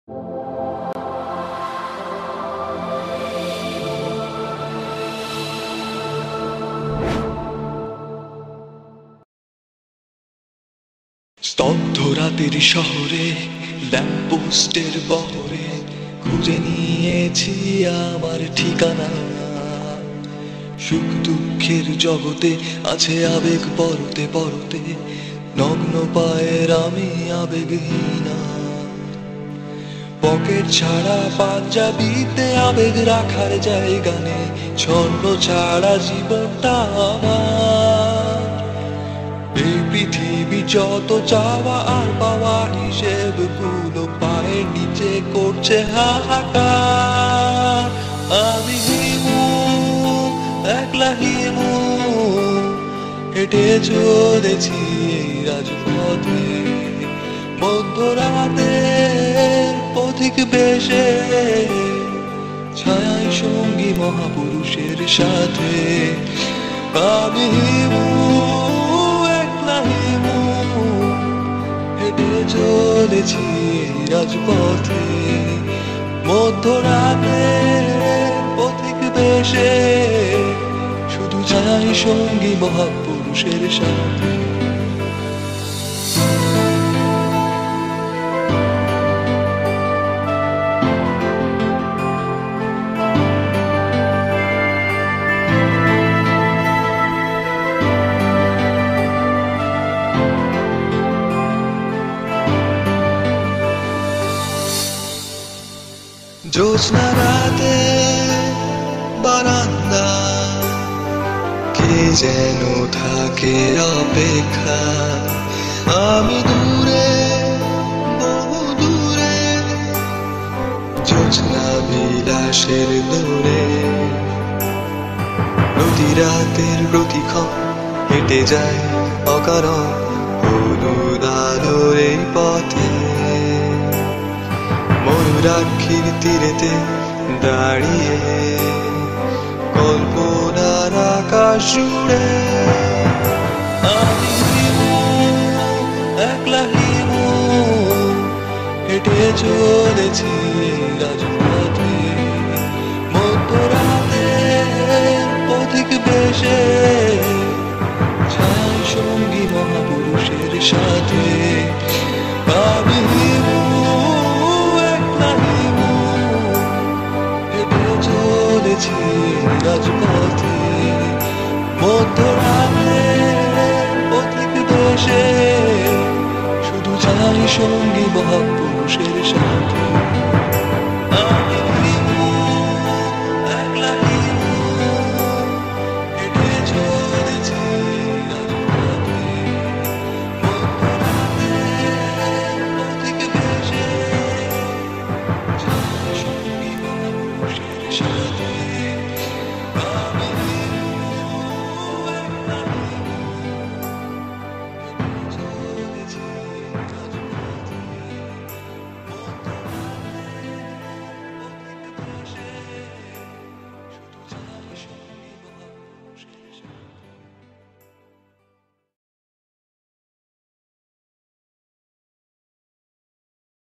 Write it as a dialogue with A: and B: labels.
A: স্তব্ধ রাতের শহরে ল্যাম্পপোস্টের বহরে খুঁজে নিয়েছি আমার ঠিকানা। সুখ দুঃখের জগতে আছে আবেগ পরতে পরতে, নগ্ন পায়ের আমি আবেগহীনা। পকেট ছাড়া পাঞ্জাবিতে আবেগ রাখার জায়গা নেই, ছন্ন ছাড়া জীবনটা আমার। এই পৃথিবী যত চাওয়া আর পাওয়া হিসেব গুলো পায়ের নিচে করছে হাহাকার। আমি হিমু, একলা হিমু, হেঁটে চলেছি এই রাজপথে। মধ্যরাতের পথিক বেশে ছায়ায় সঙ্গী মহাপুরুষের সাথে। আমি হিমু, হেঁটে চলেছি রাজপথে। মধ্যরাতে পথিক বেশে শুধু চাই সঙ্গী মহাপুরুষের সাথে। জ্যোৎস্না রাতে বারান্দা, কে যেন থাকে অপেক্ষা। আমি দূরে, বহু দূরে, জ্যোৎস্না বিলাসের দূরে। প্রতি রাতের প্রতিক্ষণ হেঁটে যায় অকারণ হলুদ আলোর এই পথে। ময়ূরাক্ষীর তীরেতে দাঁড়িয়ে কল্পনার আকাশ জুড়ে। আমি হিমু, একলা হিমু, হেঁটে চলেছি রাজপথে। মধ্যরাতে পথিক বেশে ছায় সঙ্গী মহাপুরুষের সাথে। আমি হিমু, রাজপথে। মধ্যরাতে পথিক বেশে শুধু চাই সঙ্গী মহাপুরুষের সাথে। আমি হিমু, একলা হিমু, হেঁটে চলেছি রাজপথে। মধ্যরাতে পথিক বেশে চাই সঙ্গী মহাপুরুষের সাথে।